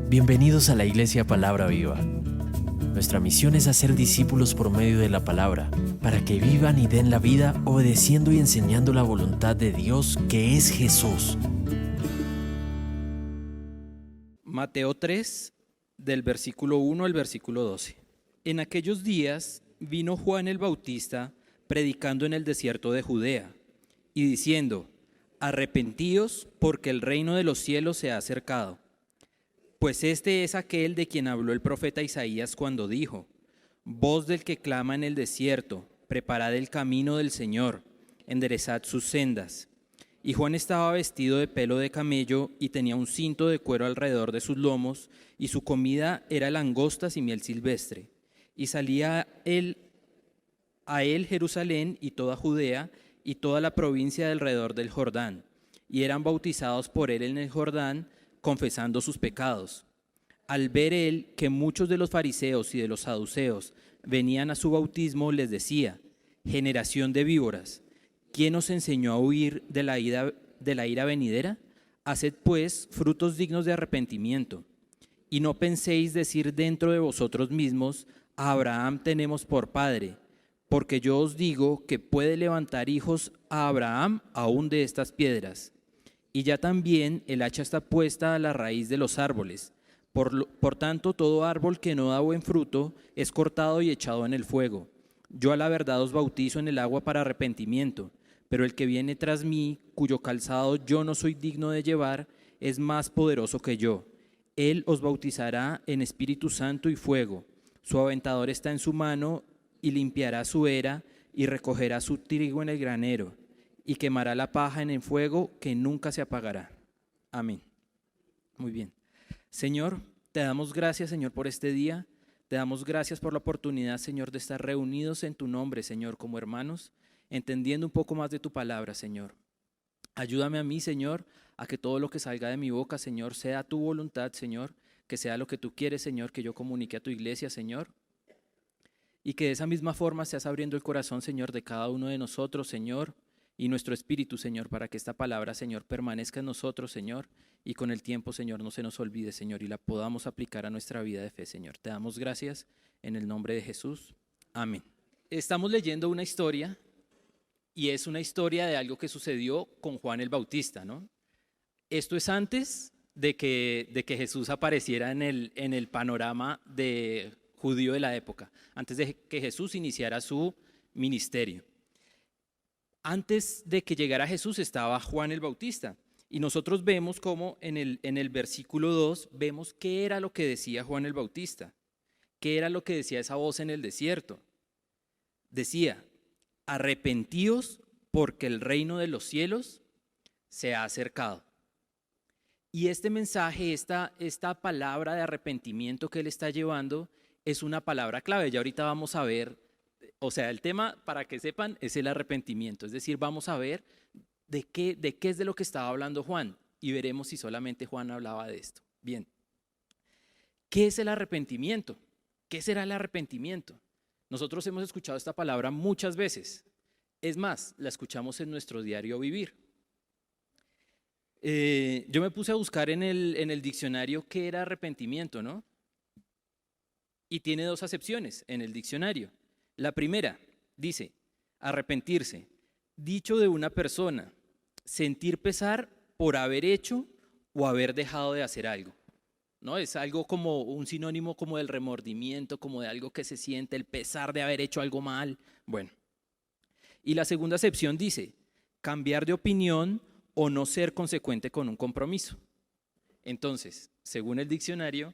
Bienvenidos a la Iglesia Palabra Viva. Nuestra misión es hacer discípulos por medio de la palabra, para que vivan y den la vida obedeciendo y enseñando la voluntad de Dios, que es Jesús. Mateo 3, del versículo 1 al versículo 12. En aquellos días vino Juan el Bautista predicando en el desierto de Judea y diciendo: arrepentíos, porque el reino de los cielos se ha acercado. Pues este es aquel de quien habló el profeta Isaías cuando dijo: voz del que clama en el desierto, preparad el camino del Señor, enderezad sus sendas. Y Juan estaba vestido de pelo de camello y tenía un cinto de cuero alrededor de sus lomos, y su comida era langostas y miel silvestre. Y salía a él Jerusalén y toda Judea y toda la provincia de alrededor del Jordán, y eran bautizados por él en el Jordán, confesando sus pecados. Al ver él que muchos de los fariseos y de los saduceos venían a su bautismo, les decía: generación de víboras, ¿quién os enseñó a huir de la ira venidera? Haced pues frutos dignos de arrepentimiento. Y no penséis decir dentro de vosotros mismos: a Abraham tenemos por padre, porque yo os digo que puede levantar hijos a Abraham aún de estas piedras. Y ya también el hacha está puesta a la raíz de los árboles. Por tanto, todo árbol que no da buen fruto es cortado y echado en el fuego. Yo a la verdad os bautizo en el agua para arrepentimiento, pero el que viene tras mí, cuyo calzado yo no soy digno de llevar, es más poderoso que yo. Él os bautizará en Espíritu Santo y fuego. Su aventador está en su mano y limpiará su era y recogerá su trigo en el granero, y quemará la paja en el fuego que nunca se apagará. Amén. Muy bien. Señor, te damos gracias, Señor, por este día. Te damos gracias por la oportunidad, Señor, de estar reunidos en tu nombre, Señor, como hermanos, entendiendo un poco más de tu palabra, Señor. Ayúdame a mí, Señor, a que todo lo que salga de mi boca, Señor, sea tu voluntad, Señor, que sea lo que tú quieres, Señor, que yo comunique a tu iglesia, Señor. Y que de esa misma forma seas abriendo el corazón, Señor, de cada uno de nosotros, Señor, y nuestro espíritu, Señor, para que esta palabra, Señor, permanezca en nosotros, Señor, y con el tiempo, Señor, no se nos olvide, Señor, y la podamos aplicar a nuestra vida de fe, Señor. Te damos gracias en el nombre de Jesús. Amén. Estamos leyendo una historia, y es una historia de algo que sucedió con Juan el Bautista, ¿no? Esto es antes de que Jesús apareciera en el panorama de judío de la época, antes de que Jesús iniciara su ministerio. Antes de que llegara Jesús estaba Juan el Bautista, y nosotros vemos cómo en el versículo 2 vemos qué era lo que decía Juan el Bautista, qué era lo que decía esa voz en el desierto. Decía: arrepentíos, porque el reino de los cielos se ha acercado. Y este mensaje, esta palabra de arrepentimiento que él está llevando es una palabra clave. Ya ahorita vamos a ver. O sea, el tema, para que sepan, es el arrepentimiento. Es decir, vamos a ver de qué es de lo que estaba hablando Juan, y veremos si solamente Juan hablaba de esto. Bien, ¿qué es el arrepentimiento? ¿Qué será el arrepentimiento? Nosotros hemos escuchado esta palabra muchas veces. Es más, la escuchamos en nuestro diario vivir. Yo me puse a buscar en el diccionario qué era arrepentimiento, ¿no? Y tiene dos acepciones en el diccionario. La primera dice: arrepentirse, dicho de una persona, sentir pesar por haber hecho o haber dejado de hacer algo, ¿no? Es algo como un sinónimo como del remordimiento, como de algo que se siente, el pesar de haber hecho algo mal. Bueno, y la segunda acepción dice: cambiar de opinión o no ser consecuente con un compromiso. Entonces, según el diccionario,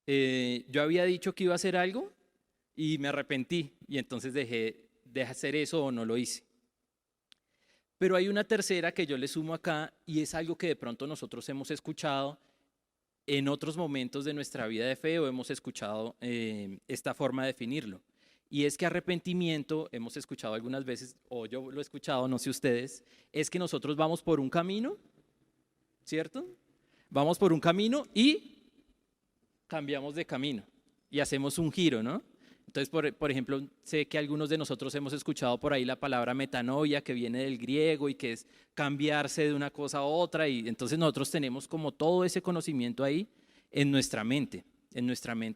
yo había dicho que iba a hacer algo y me arrepentí, y entonces dejé de hacer eso o no lo hice. Pero hay una tercera que yo le sumo acá, y es algo que de pronto nosotros hemos escuchado en otros momentos de nuestra vida de fe, o hemos escuchado esta forma de definirlo. Y es que arrepentimiento, hemos escuchado algunas veces, o yo lo he escuchado, no sé ustedes, es que nosotros vamos por un camino, ¿cierto? Vamos por un camino y cambiamos de camino y hacemos un giro, ¿no? Entonces, por ejemplo, sé que algunos de nosotros hemos escuchado por ahí la palabra metanoia, que viene del griego y que es cambiarse de una cosa a otra, y entonces nosotros tenemos como todo ese conocimiento ahí en nuestra mente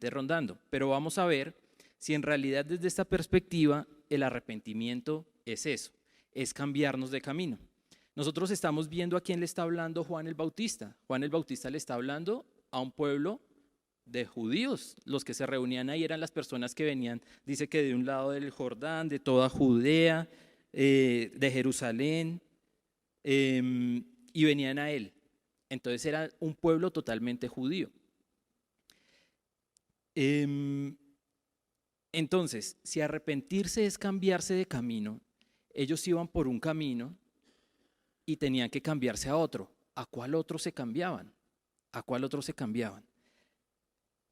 rondando. Pero vamos a ver si en realidad desde esta perspectiva el arrepentimiento es eso, es cambiarnos de camino. Nosotros estamos viendo a quién le está hablando Juan el Bautista. Juan el Bautista le está hablando a un pueblo de judíos. Los que se reunían ahí eran las personas que venían, dice que de un lado del Jordán, de toda Judea, de Jerusalén, y venían a él. Entonces era un pueblo totalmente judío. Entonces, si arrepentirse es cambiarse de camino, ellos iban por un camino y tenían que cambiarse a otro. ¿A cuál otro se cambiaban? ¿A cuál otro se cambiaban?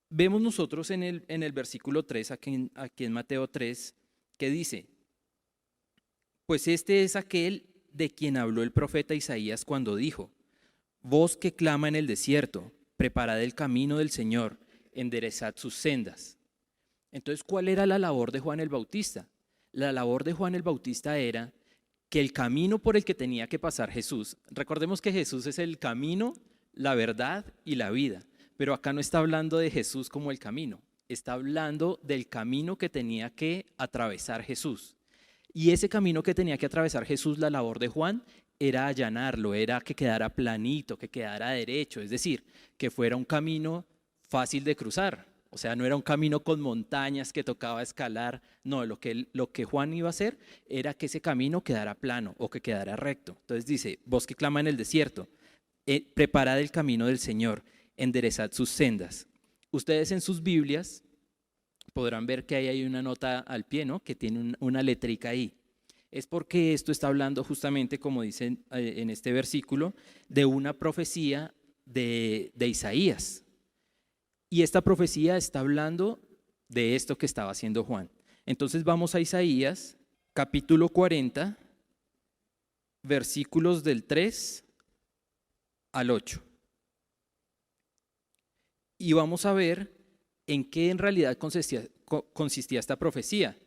Vemos nosotros en el versículo 3, aquí en Mateo 3, que dice, pues este es aquel de quien habló el profeta Isaías cuando dijo, voz que clama en el desierto, preparad el camino del Señor, enderezad sus sendas. Entonces, ¿cuál era la labor de Juan el Bautista? La labor de Juan el Bautista era que el camino por el que tenía que pasar Jesús, recordemos que Jesús es el camino, la verdad y la vida, pero acá no está hablando de Jesús como el camino, está hablando del camino que tenía que atravesar Jesús. Y ese camino que tenía que atravesar Jesús, la labor de Juan, era allanarlo, era que quedara planito, que quedara derecho, es decir, que fuera un camino fácil de cruzar. O sea, no era un camino con montañas que tocaba escalar, no, lo que Juan iba a hacer era que ese camino quedara plano o que quedara recto. Entonces dice, vos que clama en el desierto, preparad el camino del Señor, enderezad sus sendas. Ustedes en sus Biblias podrán ver que ahí hay una nota al pie, ¿no? Que tiene una letrica ahí. Es porque esto está hablando justamente, como dicen en este versículo, de una profecía de Isaías. Y esta profecía está hablando de esto que estaba haciendo Juan. Entonces vamos a Isaías, capítulo 40, versículos del 3 al 8. Y vamos a ver en qué en realidad consistía esta profecía.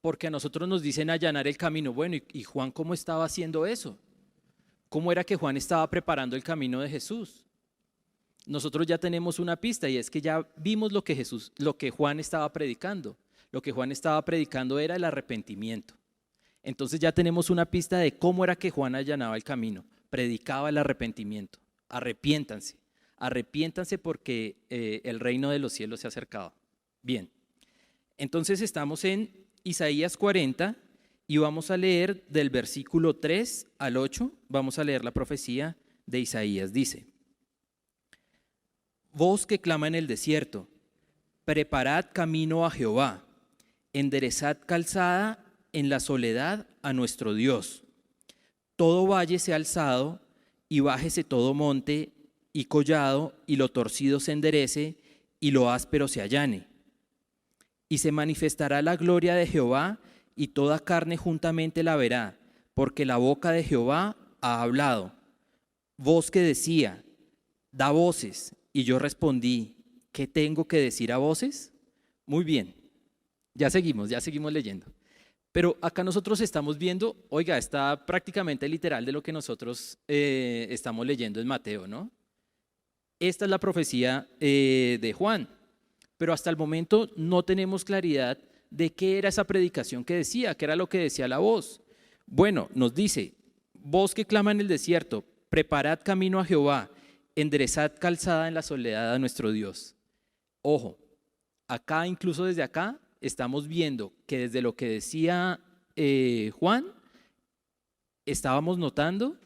Porque a nosotros nos dicen allanar el camino. Bueno, ¿y Juan cómo estaba haciendo eso? ¿Cómo era que Juan estaba preparando el camino de Jesús? Nosotros ya tenemos una pista y es que ya vimos lo que Juan estaba predicando. Lo que Juan estaba predicando era el arrepentimiento. Entonces ya tenemos una pista de cómo era que Juan allanaba el camino. Predicaba el arrepentimiento. Arrepiéntanse. Arrepiéntanse porque el reino de los cielos se ha acercado. Bien. Entonces estamos en Isaías 40 y vamos a leer del versículo 3 al 8. Vamos a leer la profecía de Isaías. Dice, voz que clama en el desierto, preparad camino a Jehová, enderezad calzada en la soledad a nuestro Dios. Todo valle sea alzado y bájese todo monte y collado, y lo torcido se enderece y lo áspero se allane. Y se manifestará la gloria de Jehová y toda carne juntamente la verá, porque la boca de Jehová ha hablado. Voz que decía, da voces. Y yo respondí, ¿qué tengo que decir a voces? Muy bien, ya seguimos leyendo. Pero acá nosotros estamos viendo, oiga, está prácticamente literal de lo que nosotros estamos leyendo en Mateo, ¿no? Esta es la profecía de Juan, pero hasta el momento no tenemos claridad de qué era esa predicación que decía, qué era lo que decía la voz. Bueno, nos dice, voz que clama en el desierto, preparad camino a Jehová, enderezad calzada en la soledad a nuestro Dios. Ojo, acá, incluso desde acá, estamos viendo que desde lo que decía Juan, estábamos notando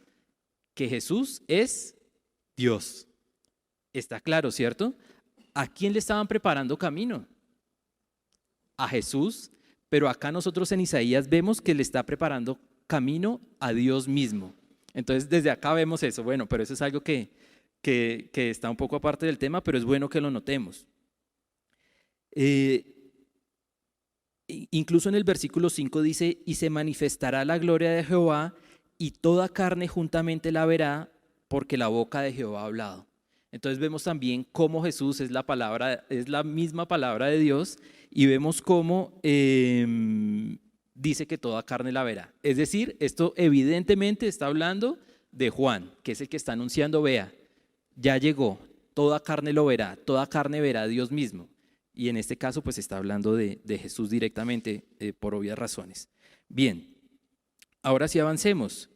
que Jesús es Dios. Está claro, ¿cierto? ¿A quién le estaban preparando camino? A Jesús, pero acá nosotros en Isaías vemos que le está preparando camino a Dios mismo. Entonces, desde acá vemos eso. Bueno, pero eso es algo que está un poco aparte del tema, pero es bueno que lo notemos. Incluso en el versículo 5 dice, y se manifestará la gloria de Jehová, y toda carne juntamente la verá, porque la boca de Jehová ha hablado. Entonces vemos también cómo Jesús es la palabra, es la misma palabra de Dios, y vemos cómo dice que toda carne la verá. Es decir, esto evidentemente está hablando de Juan, que es el que está anunciando, vea, ya llegó, toda carne lo verá, toda carne verá a Dios mismo. Y en este caso pues está hablando de Jesús directamente, por obvias razones. Bien, ahora sí avancemos.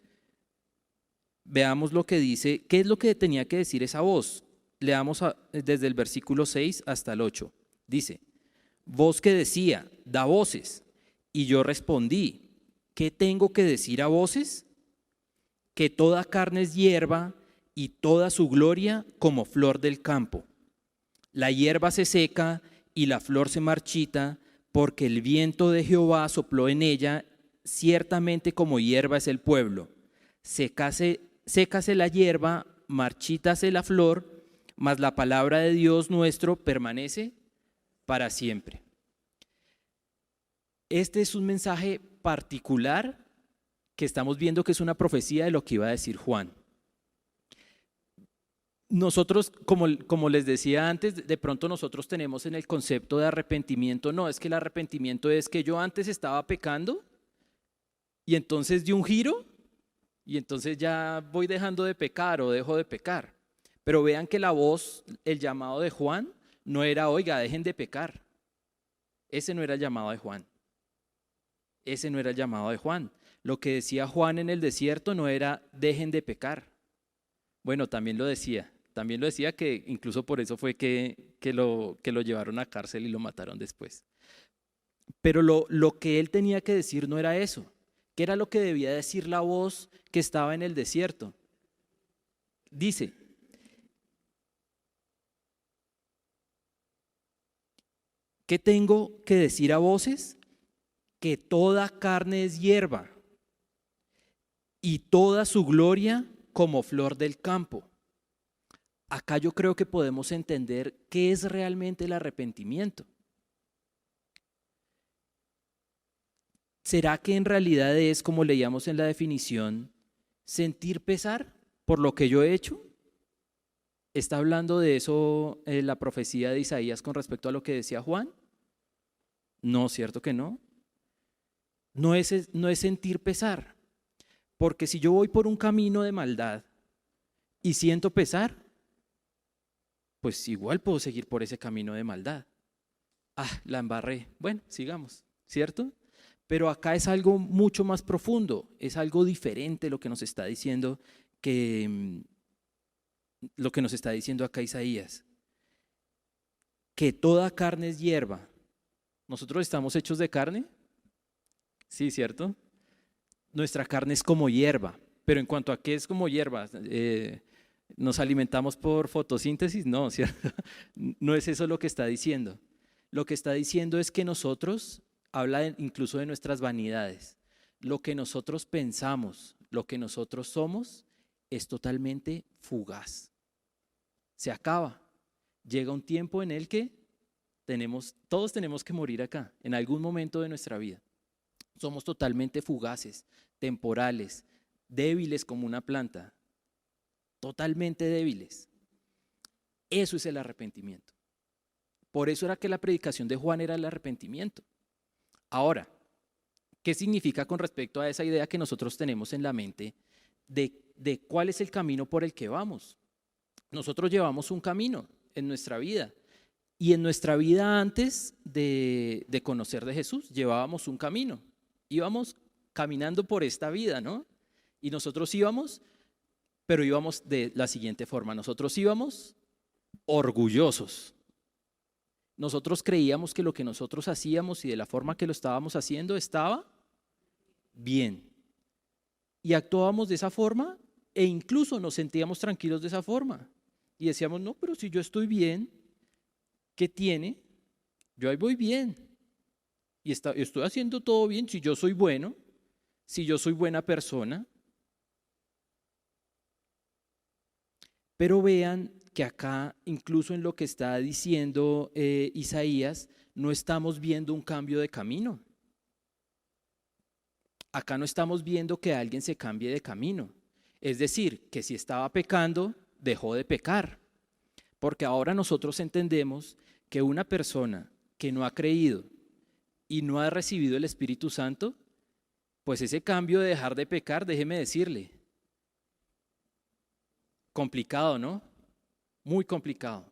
Veamos lo que dice, ¿qué es lo que tenía que decir esa voz? Leamos desde el versículo 6 hasta el 8. Dice, voz que decía, da voces. Y yo respondí, ¿qué tengo que decir a voces? Que toda carne es hierba y toda su gloria como flor del campo. La hierba se seca y la flor se marchita, porque el viento de Jehová sopló en ella, ciertamente como hierba es el pueblo. Sécase la hierba, marchítase la flor, mas la palabra de Dios nuestro permanece para siempre. Este es un mensaje particular que estamos viendo que es una profecía de lo que iba a decir Juan. Nosotros, como les decía antes, de pronto nosotros tenemos en el concepto de arrepentimiento, no, es que el arrepentimiento es que yo antes estaba pecando y entonces di un giro y entonces ya voy dejando de pecar o dejo de pecar. Pero vean que la voz, el llamado de Juan, no era, oiga, dejen de pecar. Ese no era el llamado de Juan. Ese no era el llamado de Juan. Lo que decía Juan en el desierto no era, dejen de pecar. Bueno, también lo decía que incluso por eso fue que lo llevaron a cárcel y lo mataron después. Pero lo que él tenía que decir no era eso. ¿Qué era lo que debía decir la voz que estaba en el desierto? Dice, ¿qué tengo que decir a voces? Que toda carne es hierba y toda su gloria como flor del campo. Acá yo creo que podemos entender qué es realmente el arrepentimiento. ¿Será que en realidad es, como leíamos en la definición, sentir pesar por lo que yo he hecho? ¿Está hablando de eso la profecía de Isaías con respecto a lo que decía Juan? No, cierto que no. No es sentir pesar, porque si yo voy por un camino de maldad y siento pesar, pues igual puedo seguir por ese camino de maldad. La embarré. Bueno, sigamos, ¿cierto? Pero acá es algo mucho más profundo, es algo diferente lo que nos está diciendo acá Isaías. Que toda carne es hierba. ¿Nosotros estamos hechos de carne? Sí, ¿cierto? Nuestra carne es como hierba, pero en cuanto a qué es como hierba, ¿nos alimentamos por fotosíntesis? No, ¿cierto? No es eso lo que está diciendo. Lo que está diciendo es que nosotros, habla incluso de nuestras vanidades, lo que nosotros pensamos, lo que nosotros somos, es totalmente fugaz. Se acaba. Llega un tiempo en el que todos tenemos que morir acá, en algún momento de nuestra vida. Somos totalmente fugaces, temporales, débiles como una planta, totalmente débiles. Eso es el arrepentimiento. Por eso era que la predicación de Juan era el arrepentimiento. Ahora, ¿qué significa con respecto a esa idea que nosotros tenemos en la mente de cuál es el camino por el que vamos? Nosotros llevamos un camino en nuestra vida. Y en nuestra vida antes de conocer de Jesús, llevábamos un camino. Íbamos caminando por esta vida, ¿no? Y nosotros íbamos, pero íbamos de la siguiente forma. Nosotros íbamos orgullosos. Nosotros creíamos que lo que nosotros hacíamos y de la forma que lo estábamos haciendo estaba bien. Y actuábamos de esa forma e incluso nos sentíamos tranquilos de esa forma. Y decíamos, no, pero si yo estoy bien, ¿qué tiene? Yo ahí voy bien. Y estoy haciendo todo bien si yo soy bueno, si yo soy buena persona. Pero vean que acá, incluso en lo que está diciendo Isaías, no estamos viendo un cambio de camino. Acá no estamos viendo que alguien se cambie de camino. Es decir, que si estaba pecando, dejó de pecar. Porque ahora nosotros entendemos que una persona que no ha creído y no ha recibido el Espíritu Santo, pues ese cambio de dejar de pecar, déjeme decirle, complicado, ¿no? Muy complicado.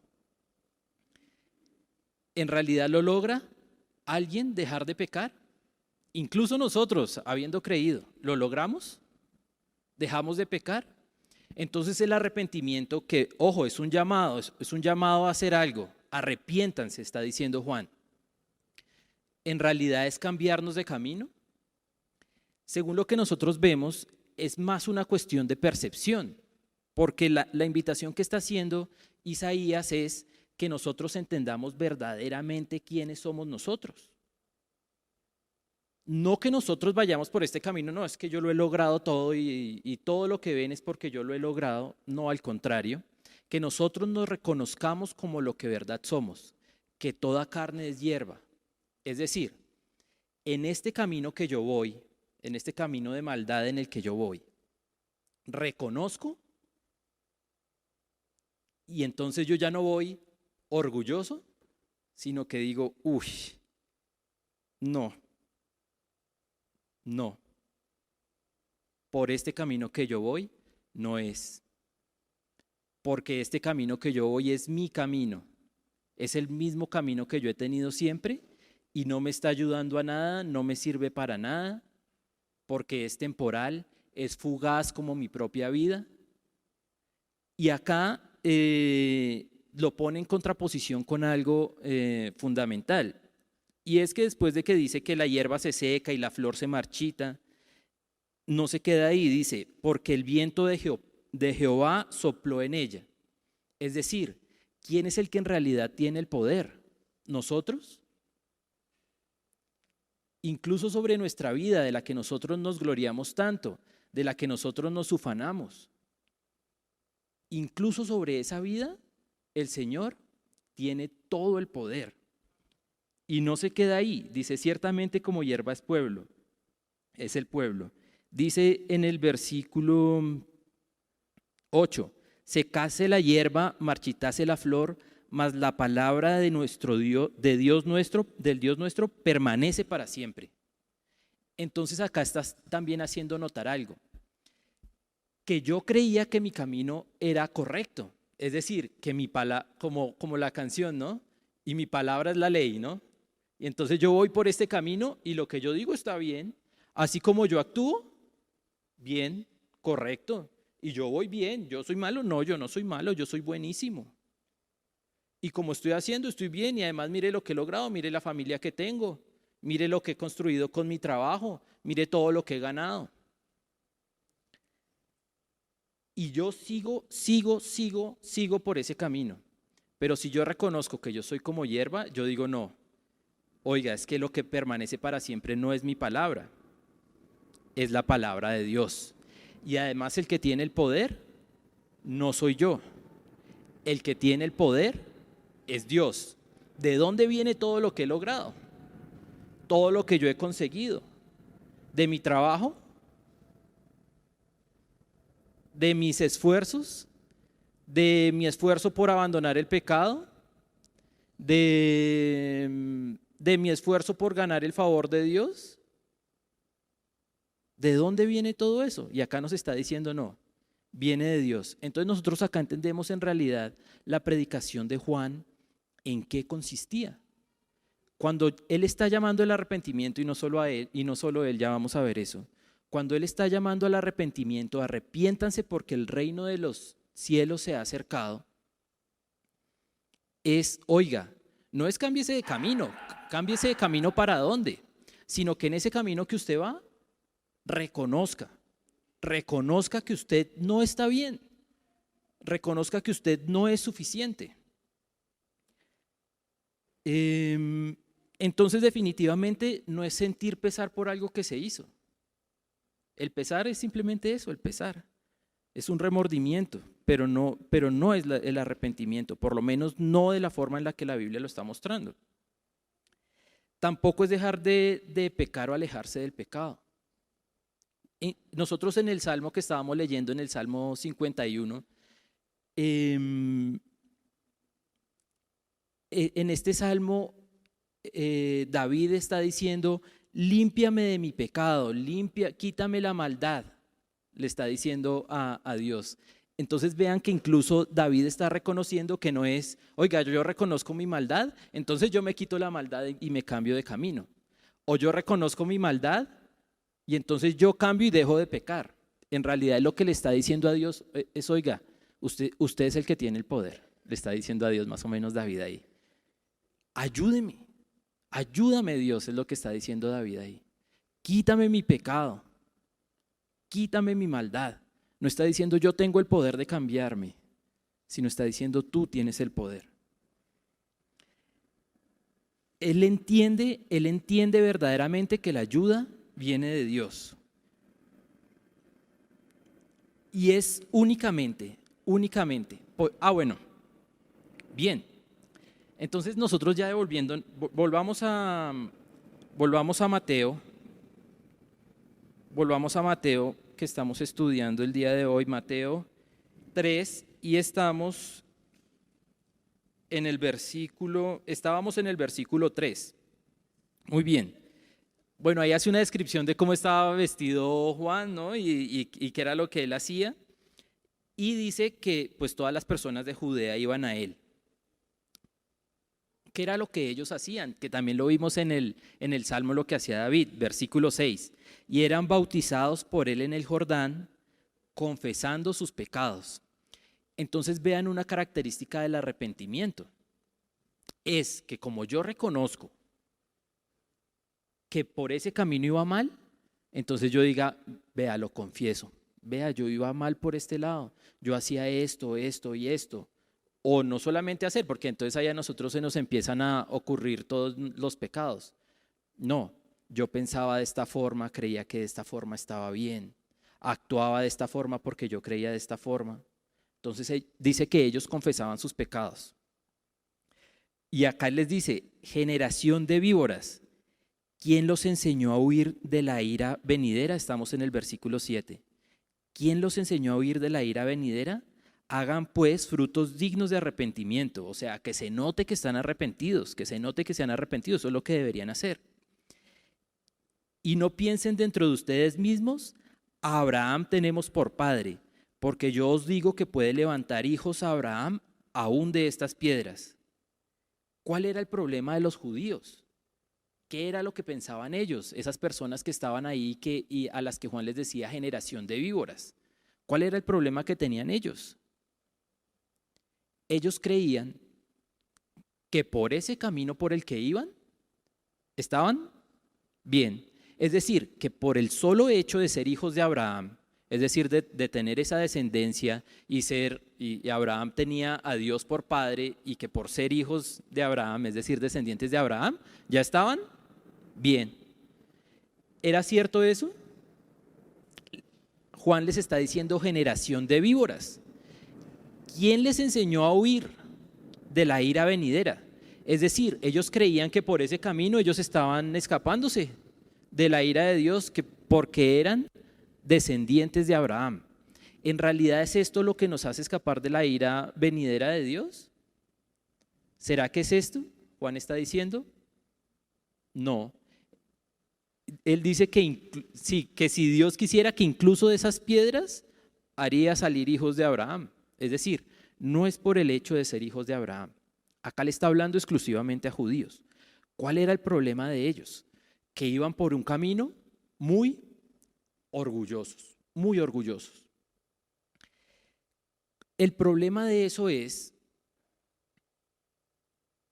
¿En realidad lo logra alguien dejar de pecar? Incluso nosotros, habiendo creído, ¿lo logramos? ¿Dejamos de pecar? Entonces el arrepentimiento, que, ojo, es un llamado a hacer algo. Arrepiéntanse, está diciendo Juan. ¿En realidad es cambiarnos de camino? Según lo que nosotros vemos, es más una cuestión de percepción, porque la invitación que está haciendo Isaías es que nosotros entendamos verdaderamente quiénes somos nosotros. No que nosotros vayamos por este camino, no, es que yo lo he logrado todo y todo lo que ven es porque yo lo he logrado, no, al contrario, que nosotros nos reconozcamos como lo que verdad somos, que toda carne es hierba. Es decir, en este camino que yo voy, en este camino de maldad en el que yo voy, reconozco y entonces yo ya no voy orgulloso, sino que digo, uy, no, por este camino que yo voy no es, porque este camino que yo voy es mi camino, es el mismo camino que yo he tenido siempre y no me está ayudando a nada, no me sirve para nada, porque es temporal, es fugaz como mi propia vida. Y acá lo pone en contraposición con algo fundamental. Y es que después de que dice que la hierba se seca y la flor se marchita, no se queda ahí, dice, porque el viento de Jehová sopló en ella. Es decir, ¿quién es el que en realidad tiene el poder? ¿Nosotros? Incluso sobre nuestra vida, de la que nosotros nos gloriamos tanto, de la que nosotros nos ufanamos. Incluso sobre esa vida, el Señor tiene todo el poder. Y no se queda ahí, dice, ciertamente como hierba es el pueblo. Dice en el versículo 8, secase la hierba, marchitase la flor, mas la palabra de nuestro Dios, del Dios nuestro, permanece para siempre. Entonces acá estás también haciendo notar algo, que yo creía que mi camino era correcto, es decir, que mi palabra, como la canción, ¿no? Y mi palabra es la ley, ¿no? Y entonces yo voy por este camino y lo que yo digo está bien, así como yo actúo, bien, correcto, y yo voy bien, yo soy malo, no, yo no soy malo, yo soy buenísimo. Y como estoy haciendo, estoy bien y además mire lo que he logrado, mire la familia que tengo, mire lo que he construido con mi trabajo, mire todo lo que he ganado. Y yo sigo por ese camino. Pero si yo reconozco que yo soy como hierba, yo digo no, oiga, es que lo que permanece para siempre no es mi palabra, es la palabra de Dios. Y además el que tiene el poder no soy yo, el que tiene el poder es Dios. ¿De dónde viene todo lo que he logrado? Todo lo que yo he conseguido. ¿De mi trabajo? ¿De mis esfuerzos? ¿De mi esfuerzo por abandonar el pecado? ¿De mi esfuerzo por ganar el favor de Dios? ¿De dónde viene todo eso? Y acá nos está diciendo no, viene de Dios. Entonces nosotros acá entendemos en realidad la predicación de Juan, ¿en qué consistía? Cuando él está llamando al arrepentimiento, y no solo a él, y no solo él, ya vamos a ver eso. Cuando él está llamando al arrepentimiento, arrepiéntanse porque el reino de los cielos se ha acercado, es, oiga, no es cámbiese de camino para dónde, sino que en ese camino que usted va, reconozca que usted no está bien, reconozca que usted no es suficiente. Entonces definitivamente no es sentir pesar por algo que se hizo. El pesar es simplemente eso, el pesar. Es un remordimiento, pero no es el arrepentimiento, por lo menos no de la forma en la que la Biblia lo está mostrando. Tampoco es dejar de pecar o alejarse del pecado. Nosotros en el Salmo que estábamos leyendo, en el Salmo 51, en este salmo David está diciendo, límpiame de mi pecado, quítame la maldad, le está diciendo a Dios. Entonces vean que incluso David está reconociendo que no es, oiga, yo reconozco mi maldad, entonces yo me quito la maldad y me cambio de camino. O yo reconozco mi maldad y entonces yo cambio y dejo de pecar. En realidad lo que le está diciendo a Dios es, oiga, usted es el que tiene el poder. Le está diciendo a Dios más o menos David ahí. Ayúdame Dios, es lo que está diciendo David ahí. Quítame mi pecado, quítame mi maldad. No está diciendo yo tengo el poder de cambiarme, sino está diciendo tú tienes el poder. Él entiende verdaderamente que la ayuda viene de Dios. Y es únicamente. Bueno, bien. Entonces nosotros ya volvamos a Mateo. Volvamos a Mateo, que estamos estudiando el día de hoy, Mateo 3, y estábamos en el versículo 3. Muy bien. Bueno, ahí hace una descripción de cómo estaba vestido Juan, ¿no? Y qué era lo que él hacía. Y dice que pues todas las personas de Judea iban a él. ¿Qué era lo que ellos hacían? Que también lo vimos en el Salmo, lo que hacía David, versículo 6. Y eran bautizados por él en el Jordán, confesando sus pecados. Entonces vean una característica del arrepentimiento. Es que como yo reconozco que por ese camino iba mal, entonces yo diga, vea, lo confieso. Vea, yo iba mal por este lado. Yo hacía esto y esto. O no solamente hacer, porque entonces allá a nosotros se nos empiezan a ocurrir todos los pecados. No, yo pensaba de esta forma, creía que de esta forma estaba bien. Actuaba de esta forma porque yo creía de esta forma. Entonces dice que ellos confesaban sus pecados. Y acá les dice, generación de víboras, ¿quién los enseñó a huir de la ira venidera? Estamos en el versículo 7. ¿Quién los enseñó a huir de la ira venidera? Hagan pues frutos dignos de arrepentimiento, o sea, que se note que están arrepentidos, que se note que se han arrepentido, eso es lo que deberían hacer. Y no piensen dentro de ustedes mismos, a Abraham tenemos por padre, porque yo os digo que puede levantar hijos a Abraham aún de estas piedras. ¿Cuál era el problema de los judíos? ¿Qué era lo que pensaban ellos, esas personas que estaban ahí y a las que Juan les decía generación de víboras? ¿Cuál era el problema que tenían ellos? Ellos creían que por ese camino por el que iban, estaban bien. Es decir, que por el solo hecho de ser hijos de Abraham, es decir, de tener esa descendencia y Abraham tenía a Dios por padre y que por ser hijos de Abraham, es decir, descendientes de Abraham, ya estaban bien. ¿Era cierto eso? Juan les está diciendo generación de víboras. ¿Quién les enseñó a huir de la ira venidera? Es decir, ellos creían que por ese camino ellos estaban escapándose de la ira de Dios porque eran descendientes de Abraham. ¿En realidad es esto lo que nos hace escapar de la ira venidera de Dios? ¿Será que es esto? Juan está diciendo. No. Él dice que si Dios quisiera que incluso de esas piedras haría salir hijos de Abraham. Es decir, no es por el hecho de ser hijos de Abraham. Acá le está hablando exclusivamente a judíos. ¿Cuál era el problema de ellos? Que iban por un camino muy orgullosos, muy orgullosos. El problema de eso es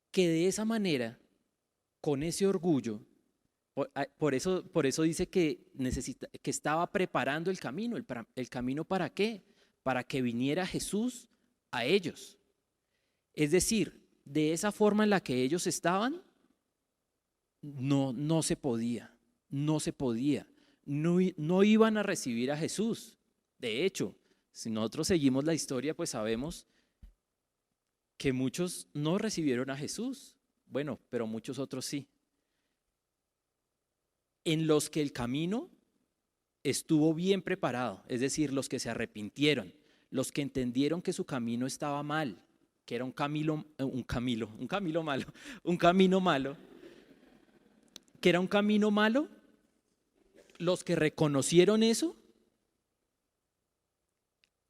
que de esa manera, con ese orgullo, por eso dice que estaba preparando el camino. ¿El camino para qué? Para que viniera Jesús a ellos. Es decir, de esa forma en la que ellos estaban, no se podía. No iban a recibir a Jesús. De hecho, si nosotros seguimos la historia, pues sabemos que muchos no recibieron a Jesús. Bueno, pero muchos otros sí. En los que el camino estuvo bien preparado, es decir, los que se arrepintieron, los que entendieron que su camino estaba mal, que era un camino malo, que era un camino malo, los que reconocieron eso,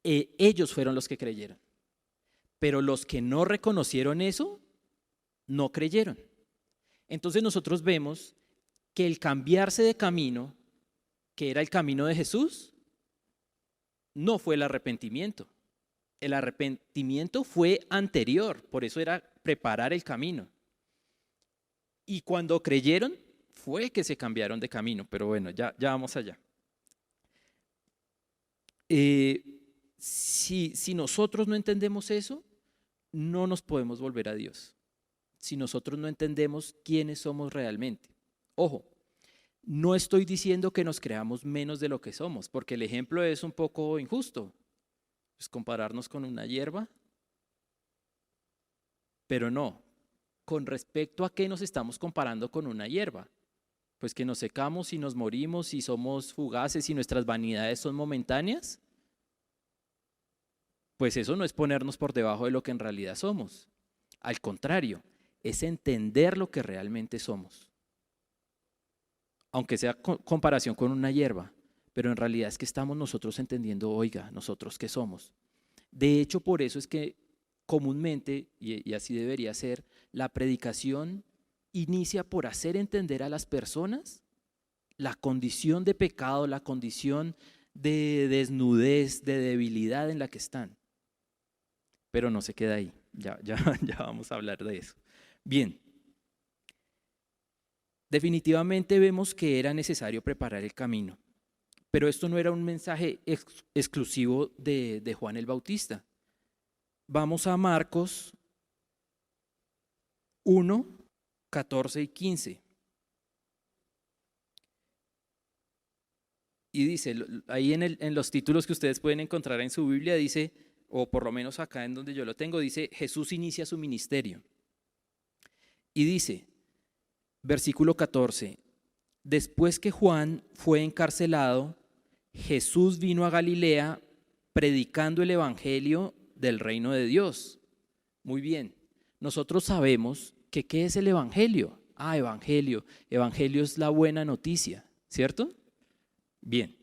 ellos fueron los que creyeron. Pero los que no reconocieron eso, no creyeron. Entonces nosotros vemos que el cambiarse de camino, que era el camino de Jesús, no fue el arrepentimiento. El arrepentimiento fue anterior, por eso era preparar el camino. Y cuando creyeron, fue que se cambiaron de camino, pero bueno, ya vamos allá. Si nosotros no entendemos eso, no nos podemos volver a Dios. Si nosotros no entendemos quiénes somos realmente. Ojo, no estoy diciendo que nos creamos menos de lo que somos, porque el ejemplo es un poco injusto. Pues compararnos con una hierba, pero no. ¿Con respecto a qué nos estamos comparando con una hierba? Pues que nos secamos y nos morimos y somos fugaces y nuestras vanidades son momentáneas. Pues eso no es ponernos por debajo de lo que en realidad somos. Al contrario, es entender lo que realmente somos. Aunque sea comparación con una hierba, pero en realidad es que estamos nosotros entendiendo, oiga, nosotros qué somos. De hecho, por eso es que comúnmente, y así debería ser, la predicación inicia por hacer entender a las personas la condición de pecado, la condición de desnudez, de debilidad en la que están. Pero no se queda ahí, ya vamos a hablar de eso. Bien, definitivamente vemos que era necesario preparar el camino, pero esto no era un mensaje exclusivo de Juan el Bautista. Vamos a Marcos 1, 14 y 15. Y dice, ahí en los títulos que ustedes pueden encontrar en su Biblia, dice, o por lo menos acá en donde yo lo tengo, dice, Jesús inicia su ministerio. Y dice, versículo 14, después que Juan fue encarcelado, Jesús vino a Galilea predicando el evangelio del reino de Dios. Muy bien, nosotros sabemos que ¿qué es el evangelio? Evangelio es la buena noticia, ¿cierto? Bien,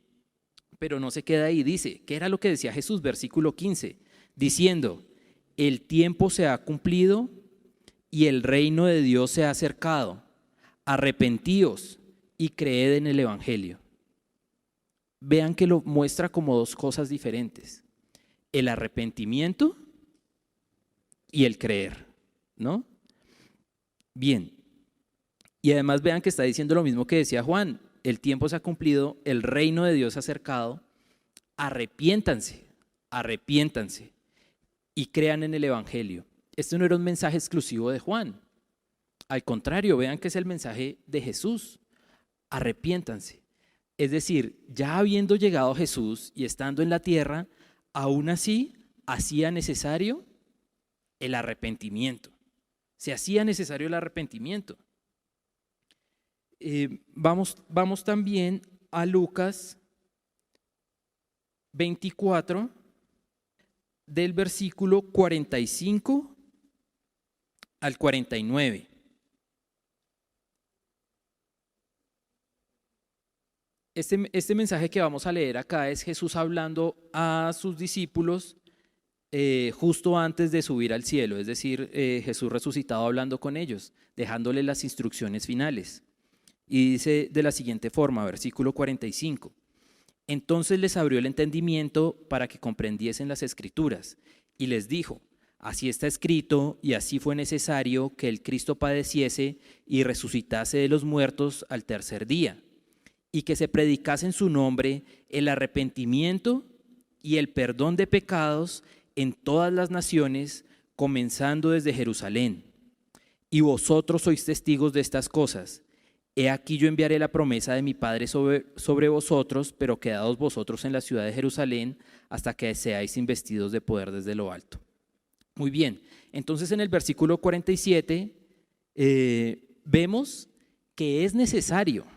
pero no se queda ahí, dice, ¿qué era lo que decía Jesús? Versículo 15, diciendo, el tiempo se ha cumplido y el reino de Dios se ha acercado, arrepentíos y creed en el evangelio. Vean que lo muestra como dos cosas diferentes, el arrepentimiento y el creer, ¿no? Bien, y además vean que está diciendo lo mismo que decía Juan, el tiempo se ha cumplido, el reino de Dios se ha acercado, arrepiéntanse y crean en el evangelio. Este no era un mensaje exclusivo de Juan, al contrario, vean que es el mensaje de Jesús, arrepiéntanse. Es decir, ya habiendo llegado Jesús y estando en la tierra, aún así hacía necesario el arrepentimiento. Se hacía necesario el arrepentimiento. Vamos también a Lucas 24, del versículo 45 al 49. Este mensaje que vamos a leer acá es Jesús hablando a sus discípulos justo antes de subir al cielo, es decir, Jesús resucitado hablando con ellos, dejándoles las instrucciones finales. Y dice de la siguiente forma, versículo 45, entonces les abrió el entendimiento para que comprendiesen las Escrituras y les dijo, así está escrito y así fue necesario que el Cristo padeciese y resucitase de los muertos al tercer día, y que se predicase en su nombre el arrepentimiento y el perdón de pecados en todas las naciones, comenzando desde Jerusalén. Y vosotros sois testigos de estas cosas. He aquí yo enviaré la promesa de mi Padre sobre vosotros, pero quedaos vosotros en la ciudad de Jerusalén hasta que seáis investidos de poder desde lo alto. Muy bien, entonces en el versículo 47 vemos que es necesario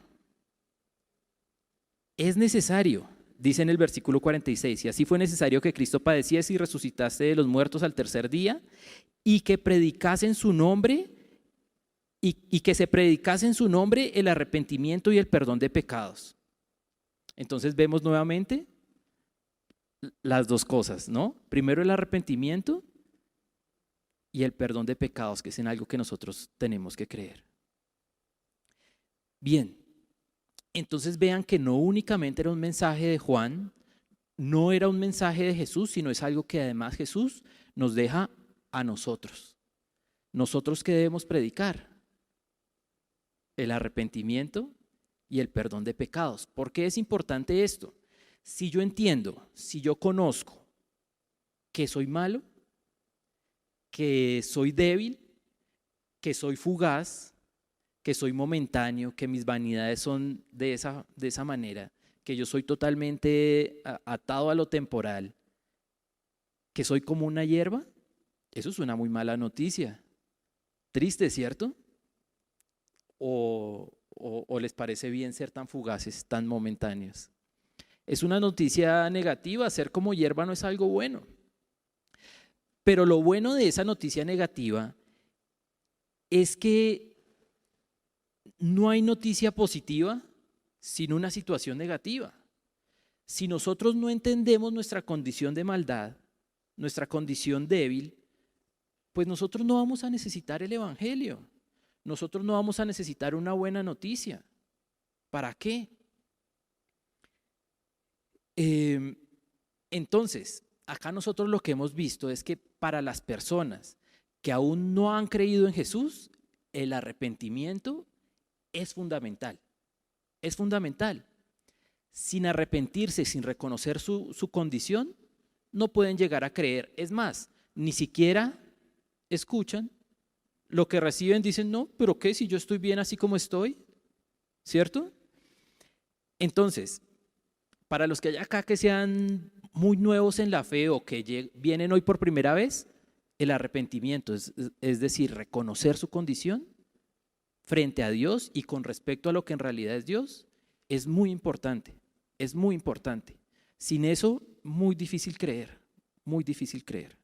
dice en el versículo 46, y así fue necesario que Cristo padeciese y resucitase de los muertos al tercer día, y que predicase en su nombre, y que se predicase en su nombre el arrepentimiento y el perdón de pecados. Entonces vemos nuevamente las dos cosas, ¿no? Primero el arrepentimiento y el perdón de pecados, que es en algo que nosotros tenemos que creer. Bien, entonces vean que no únicamente era un mensaje de Juan, no era un mensaje de Jesús, sino es algo que además Jesús nos deja a nosotros. ¿Nosotros qué debemos predicar? El arrepentimiento y el perdón de pecados. ¿Por qué es importante esto? Si yo entiendo, si yo conozco que soy malo, que soy débil, que soy fugaz, que soy momentáneo, que mis vanidades son de esa manera, que yo soy totalmente atado a lo temporal, que soy como una hierba, eso es una muy mala noticia. Triste, ¿cierto? ¿O les parece bien ser tan fugaces, tan momentáneos? Es una noticia negativa, ser como hierba no es algo bueno. Pero lo bueno de esa noticia negativa es que no hay noticia positiva sin una situación negativa. Si nosotros no entendemos nuestra condición de maldad, nuestra condición débil, pues nosotros no vamos a necesitar el evangelio. Nosotros no vamos a necesitar una buena noticia. ¿Para qué? Entonces, acá nosotros lo que hemos visto es que para las personas que aún no han creído en Jesús, el arrepentimiento es fundamental. Es fundamental. Sin arrepentirse, sin reconocer su condición, no pueden llegar a creer. Es más, ni siquiera escuchan. Lo que reciben dicen, no, pero ¿qué? Si yo estoy bien así como estoy, ¿cierto? Entonces, para los que hay acá que sean muy nuevos en la fe o que vienen hoy por primera vez, el arrepentimiento, es decir, reconocer su condición frente a Dios y con respecto a lo que en realidad es Dios, es muy importante, es muy importante. Sin eso, muy difícil creer, muy difícil creer.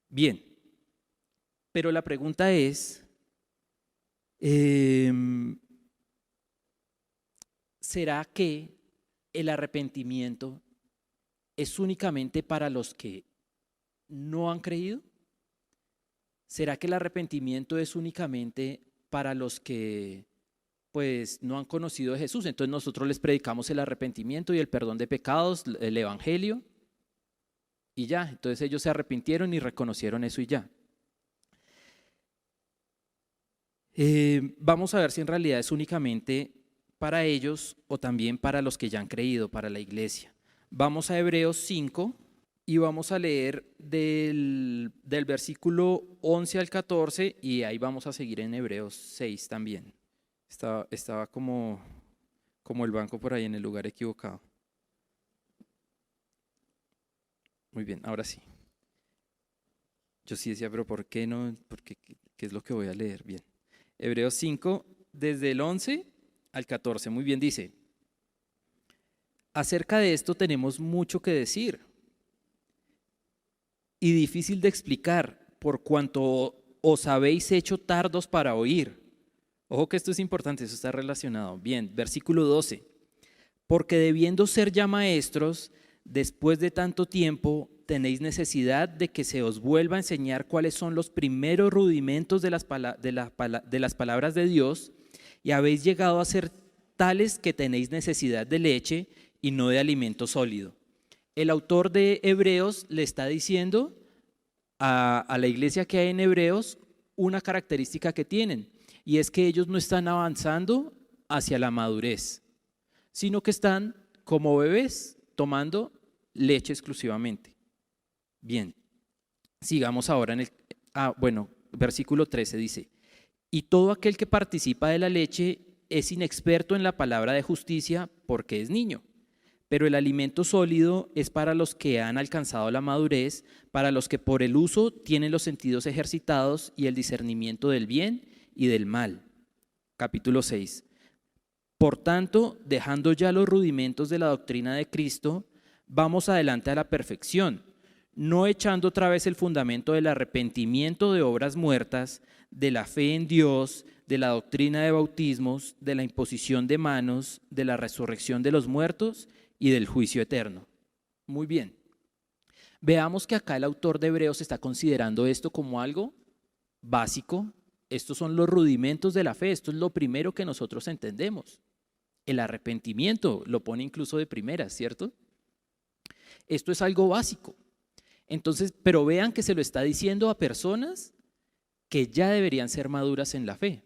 Bien, pero la pregunta es, ¿será que el arrepentimiento es únicamente para los que no han creído? ¿Será que el arrepentimiento es únicamente para los que pues no han conocido a Jesús? Entonces nosotros les predicamos el arrepentimiento y el perdón de pecados, el evangelio, y ya. Entonces ellos se arrepintieron y reconocieron eso y ya. Vamos a ver si en realidad es únicamente para ellos o también para los que ya han creído, para la iglesia. Vamos a Hebreos 5 y vamos a leer del versículo 11 al 14 y ahí vamos a seguir en Hebreos 6 también. Estaba como el banco por ahí en el lugar equivocado. Muy bien, ahora sí. Yo sí decía, pero ¿por qué no? Porque, ¿qué es lo que voy a leer? Bien. Hebreos 5, desde el 11 al 14. Muy bien, dice: acerca de esto tenemos mucho que decir y difícil de explicar, por cuanto os habéis hecho tardos para oír. Ojo que esto es importante, eso está relacionado. Bien, versículo 12. Porque debiendo ser ya maestros, después de tanto tiempo, tenéis necesidad de que se os vuelva a enseñar cuáles son los primeros rudimentos de las palabras de Dios, y habéis llegado a ser tales que tenéis necesidad de leche y no de alimento sólido. El autor de Hebreos le está diciendo a la iglesia que hay en Hebreos una característica que tienen, y es que ellos no están avanzando hacia la madurez, sino que están como bebés tomando leche exclusivamente. Bien, sigamos ahora en versículo 13 dice: y todo aquel que participa de la leche es inexperto en la palabra de justicia porque es niño, pero el alimento sólido es para los que han alcanzado la madurez, para los que por el uso tienen los sentidos ejercitados y el discernimiento del bien y del mal. Capítulo 6. Por tanto, dejando ya los rudimentos de la doctrina de Cristo, vamos adelante a la perfección, no echando otra vez el fundamento del arrepentimiento de obras muertas, de la fe en Dios, de la doctrina de bautismos, de la imposición de manos, de la resurrección de los muertos y del juicio eterno. Muy bien. Veamos que acá el autor de Hebreos está considerando esto como algo básico. Estos son los rudimentos de la fe, esto es lo primero que nosotros entendemos. El arrepentimiento lo pone incluso de primeras, ¿cierto? Esto es algo básico. Entonces, pero vean que se lo está diciendo a personas que ya deberían ser maduras en la fe.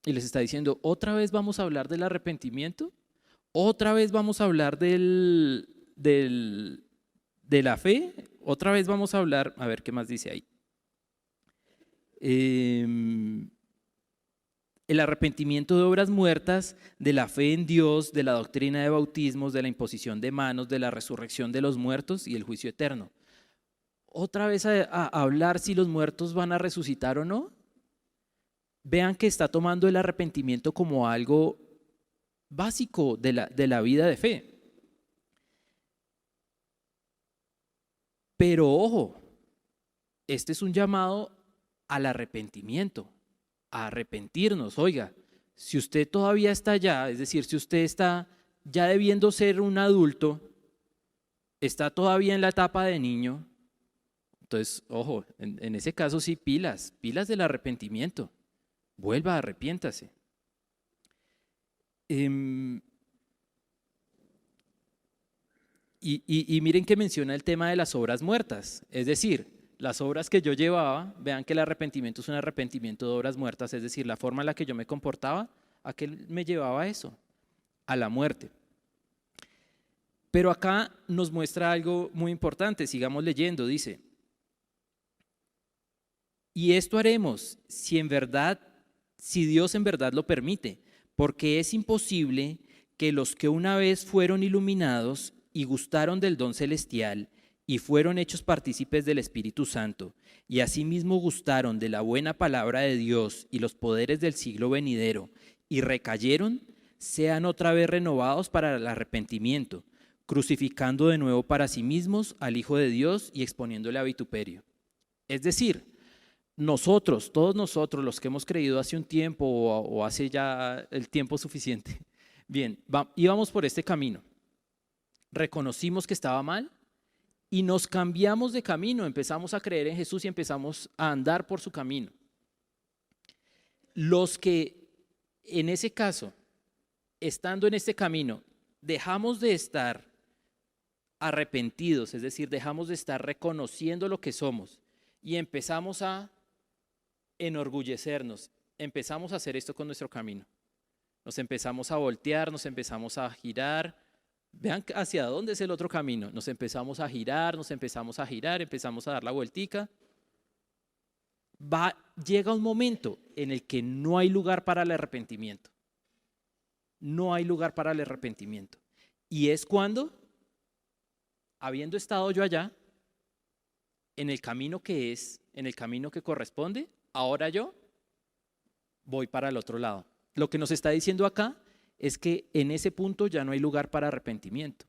Y les está diciendo, otra vez vamos a hablar del arrepentimiento, otra vez vamos a hablar de la fe, otra vez vamos a hablar, a ver qué más dice ahí. El arrepentimiento de obras muertas, de la fe en Dios, de la doctrina de bautismos, de la imposición de manos, de la resurrección de los muertos y el juicio eterno. Otra vez a hablar si los muertos van a resucitar o no. Vean que está tomando el arrepentimiento como algo básico de la vida de fe. Pero ojo, este es un llamado al arrepentimiento, a arrepentirnos. Oiga, si usted todavía está allá, es decir, si usted está ya debiendo ser un adulto, está todavía en la etapa de niño, entonces, ojo, en ese caso sí, pilas del arrepentimiento. Vuelva, arrepiéntase. Y miren que menciona el tema de las obras muertas, es decir, las obras que yo llevaba, vean que el arrepentimiento es un arrepentimiento de obras muertas, es decir, la forma en la que yo me comportaba, ¿a qué me llevaba eso? A la muerte. Pero acá nos muestra algo muy importante, sigamos leyendo, dice, y esto haremos si Dios en verdad lo permite, porque es imposible que los que una vez fueron iluminados y gustaron del don celestial y fueron hechos partícipes del Espíritu Santo, y asimismo gustaron de la buena palabra de Dios y los poderes del siglo venidero, y recayeron, sean otra vez renovados para el arrepentimiento, crucificando de nuevo para sí mismos al Hijo de Dios y exponiéndole a vituperio. Es decir, todos nosotros, los que hemos creído hace un tiempo o hace ya el tiempo suficiente, bien, íbamos por este camino, reconocimos que estaba mal y nos cambiamos de camino, empezamos a creer en Jesús y empezamos a andar por su camino. Los que en ese caso, estando en este camino, dejamos de estar arrepentidos, es decir, dejamos de estar reconociendo lo que somos y empezamos a enorgullecernos, empezamos a hacer esto con nuestro camino. Nos empezamos a voltear, nos empezamos a girar. Vean hacia dónde es el otro camino. Nos empezamos a girar, empezamos a dar la vueltica. Llega un momento en el que no hay lugar para el arrepentimiento. No hay lugar para el arrepentimiento. Y es cuando, habiendo estado yo allá, en el camino que corresponde, ahora yo voy para el otro lado. Lo que nos está diciendo acá es que en ese punto ya no hay lugar para arrepentimiento.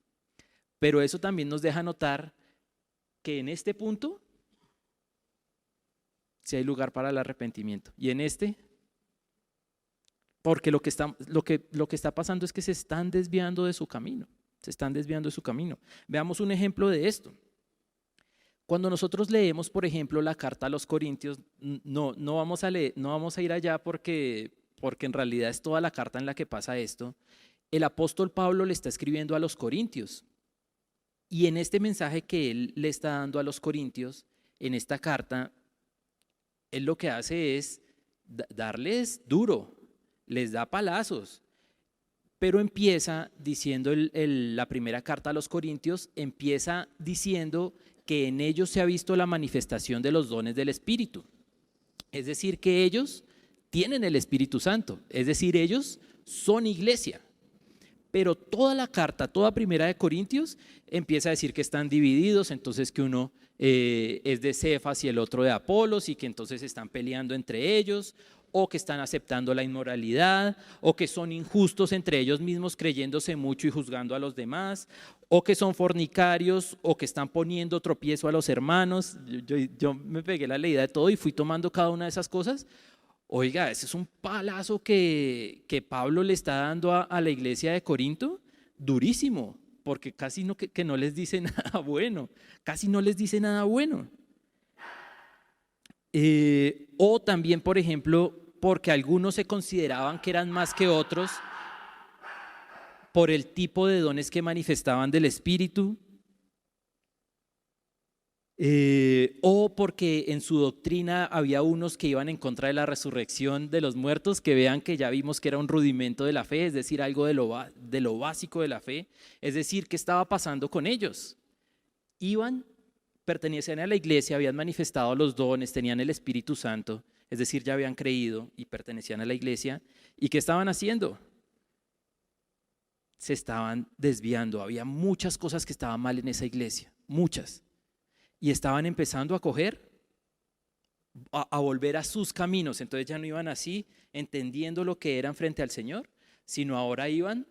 Pero eso también nos deja notar que en este punto sí hay lugar para el arrepentimiento. Y en porque lo que está pasando es que se están desviando de su camino. Veamos un ejemplo de esto. Cuando nosotros leemos, por ejemplo, la carta a los Corintios, no vamos a ir allá porque en realidad es toda la carta en la que pasa esto. El apóstol Pablo le está escribiendo a los Corintios. Y en este mensaje que él le está dando a los Corintios, en esta carta, él lo que hace es darles duro, les da palazos. Pero empieza diciendo, la primera carta a los Corintios, empieza diciendo que en ellos se ha visto la manifestación de los dones del Espíritu. Es decir, que ellos tienen el Espíritu Santo, es decir, ellos son iglesia. Pero toda la carta, toda primera de Corintios, empieza a decir que están divididos, entonces que uno es de Cefas y el otro de Apolos, y que entonces están peleando entre ellos, o que están aceptando la inmoralidad, o que son injustos entre ellos mismos creyéndose mucho y juzgando a los demás, o que son fornicarios, o que están poniendo tropiezo a los hermanos. Yo me pegué la leída de todo y fui tomando cada una de esas cosas. Oiga, ese es un palazo que Pablo le está dando a la iglesia de Corinto, durísimo, porque casi no, que no les dice nada bueno, casi no les dice nada bueno. O también, por ejemplo, porque algunos se consideraban que eran más que otros por el tipo de dones que manifestaban del Espíritu, o porque en su doctrina había unos que iban en contra de la resurrección de los muertos, que vean que ya vimos que era un rudimento de la fe, es decir, algo de lo básico de la fe. Es decir, ¿qué estaba pasando con ellos? Pertenecían a la iglesia, habían manifestado los dones, tenían el Espíritu Santo, es decir, ya habían creído y pertenecían a la iglesia. ¿Y qué estaban haciendo? Se estaban desviando. Había muchas cosas que estaban mal en esa iglesia, muchas. Y estaban empezando a volver a sus caminos. Entonces ya no iban así, entendiendo lo que eran frente al Señor, sino ahora iban,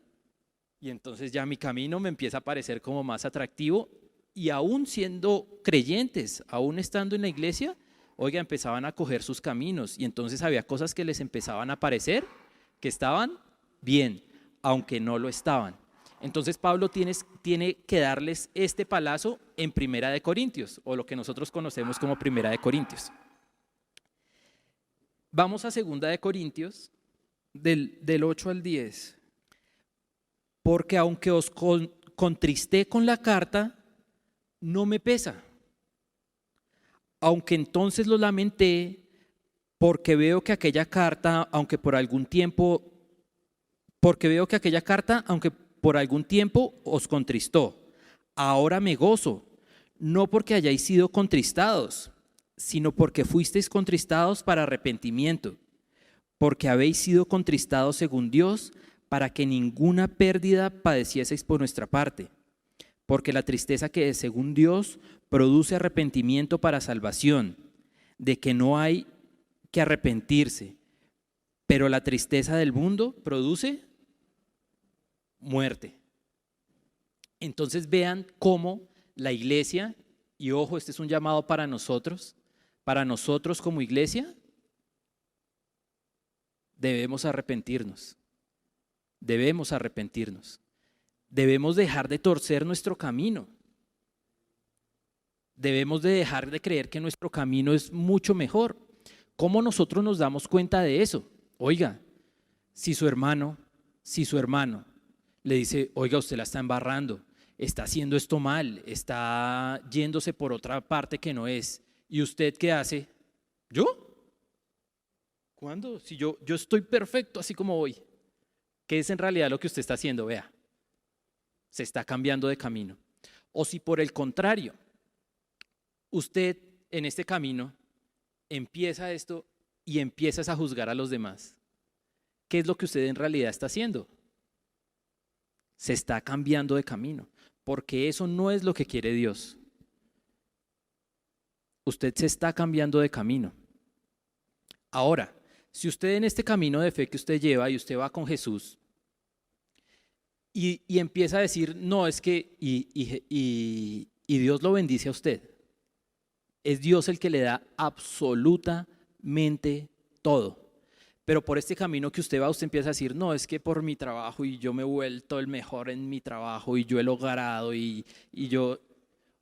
y entonces ya mi camino me empieza a parecer como más atractivo. Y aún siendo creyentes, aún estando en la iglesia, oiga, empezaban a coger sus caminos. Y entonces había cosas que les empezaban a parecer que estaban bien, aunque no lo estaban. Entonces Pablo tiene que darles este palazo en Primera de Corintios, o lo que nosotros conocemos como Primera de Corintios. Vamos a Segunda de Corintios, del 8 al 10. Porque aunque os contristé con la carta, no me pesa. Aunque entonces lo lamenté, porque veo que aquella carta, aunque por algún tiempo os contristó, ahora me gozo, no porque hayáis sido contristados, sino porque fuisteis contristados para arrepentimiento, porque habéis sido contristados según Dios, para que ninguna pérdida padecieseis por nuestra parte. Porque la tristeza que es según Dios produce arrepentimiento para salvación, de que no hay que arrepentirse, pero la tristeza del mundo produce muerte. Entonces vean cómo la iglesia, y ojo, este es un llamado para nosotros como iglesia, debemos arrepentirnos. Debemos dejar de torcer nuestro camino. Debemos de dejar de creer que nuestro camino es mucho mejor. ¿Cómo nosotros nos damos cuenta de eso? Oiga, si su hermano le dice, oiga, usted la está embarrando, está haciendo esto mal, está yéndose por otra parte que no es, ¿y usted qué hace? ¿Yo? ¿Cuándo? Si yo estoy perfecto así como voy. ¿Qué es en realidad lo que usted está haciendo? Vea, se está cambiando de camino. O si por el contrario, usted en este camino empieza esto y empiezas a juzgar a los demás, ¿qué es lo que usted en realidad está haciendo? Se está cambiando de camino, porque eso no es lo que quiere Dios. Usted se está cambiando de camino. Ahora, si usted en este camino de fe que usted lleva y usted va con Jesús y empieza a decir, no, es que, y Dios lo bendice a usted, es Dios el que le da absolutamente todo. Pero por este camino que usted va, usted empieza a decir, no, es que por mi trabajo y yo me he vuelto el mejor en mi trabajo y yo he logrado y yo,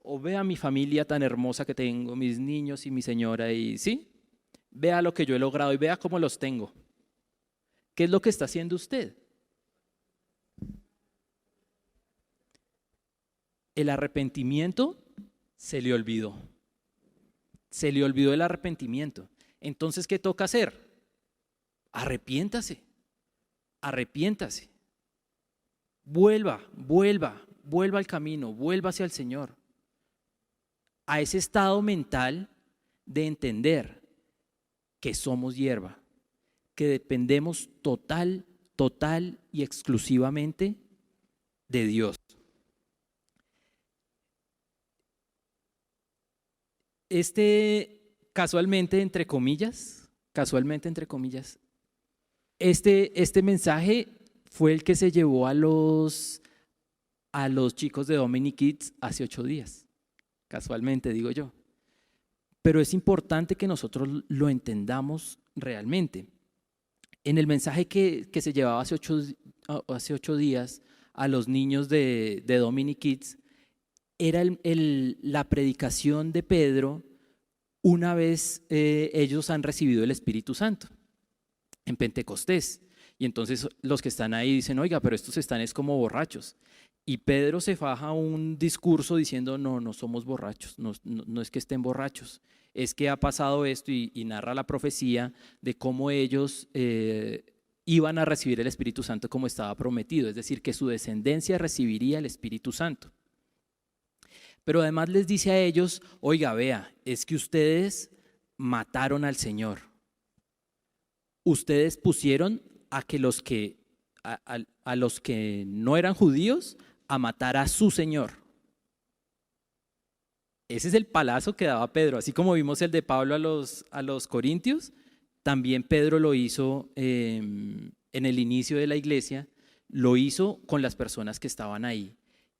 o vea mi familia tan hermosa que tengo, mis niños y mi señora, y sí, vea lo que yo he logrado y vea cómo los tengo. ¿Qué es lo que está haciendo usted? El arrepentimiento se le olvidó. Se le olvidó el arrepentimiento. Entonces, ¿qué toca hacer? Arrepiéntase. Vuelva al camino, vuelva hacia el Señor. A ese estado mental de entender que somos hierba, que dependemos total y exclusivamente de Dios. Casualmente, entre comillas, casualmente entre comillas, este mensaje fue el que se llevó a los chicos de Dominic Kids hace 8 días, casualmente digo yo. Pero es importante que nosotros lo entendamos realmente. En el mensaje que se llevaba hace 8 días a los niños de Dominic Kids, era la predicación de Pedro una vez ellos han recibido el Espíritu Santo en Pentecostés. Y entonces los que están ahí dicen, oiga, pero estos están es como borrachos. Y Pedro se faja un discurso diciendo, no somos borrachos, no es que estén borrachos, es que ha pasado esto y narra la profecía de cómo ellos iban a recibir el Espíritu Santo como estaba prometido, es decir, que su descendencia recibiría el Espíritu Santo. Pero además les dice a ellos, oiga, vea, es que ustedes mataron al Señor. Ustedes pusieron a los que no eran judíos a matar a su Señor. Ese es el palazo que daba Pedro. Así como vimos el de Pablo a los corintios, también Pedro lo hizo en el inicio de la iglesia, lo hizo con las personas que estaban ahí.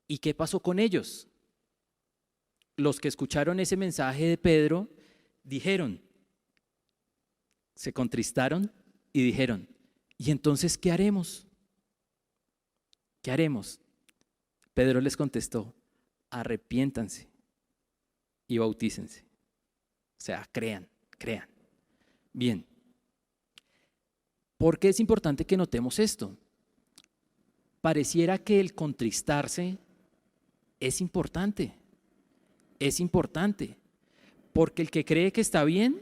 ¿Y qué pasó con ellos? Los que escucharon ese mensaje de Pedro dijeron, se contristaron y dijeron, ¿y entonces qué haremos? ¿Qué haremos? Pedro les contestó, arrepiéntanse y bautícense. O sea, crean. Bien. ¿Por qué es importante que notemos esto? Pareciera que el contristarse es importante. Es importante, porque el que cree que está bien,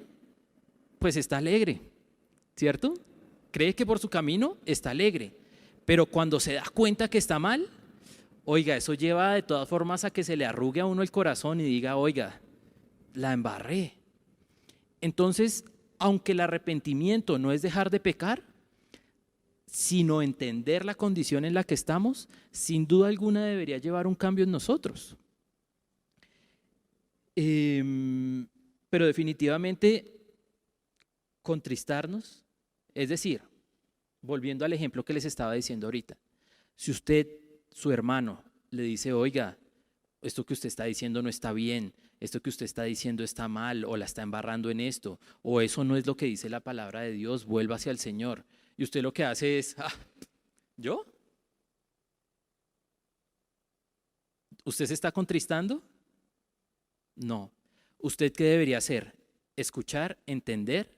pues está alegre, ¿cierto? Cree que por su camino está alegre, pero cuando se da cuenta que está mal, oiga, eso lleva de todas formas a que se le arrugue a uno el corazón y diga, oiga, la embarré. Entonces, aunque el arrepentimiento no es dejar de pecar, sino entender la condición en la que estamos, sin duda alguna debería llevar un cambio en nosotros. Pero definitivamente contristarnos, es decir, volviendo al ejemplo que les estaba diciendo ahorita, si usted, su hermano, le dice, oiga, esto que usted está diciendo no está bien, esto que usted está diciendo está mal, o la está embarrando en esto, o eso no es lo que dice la palabra de Dios, vuelva hacia el Señor, y usted lo que hace es, ¿yo? ¿Usted se está contristando? No. ¿Usted qué debería hacer? Escuchar, entender,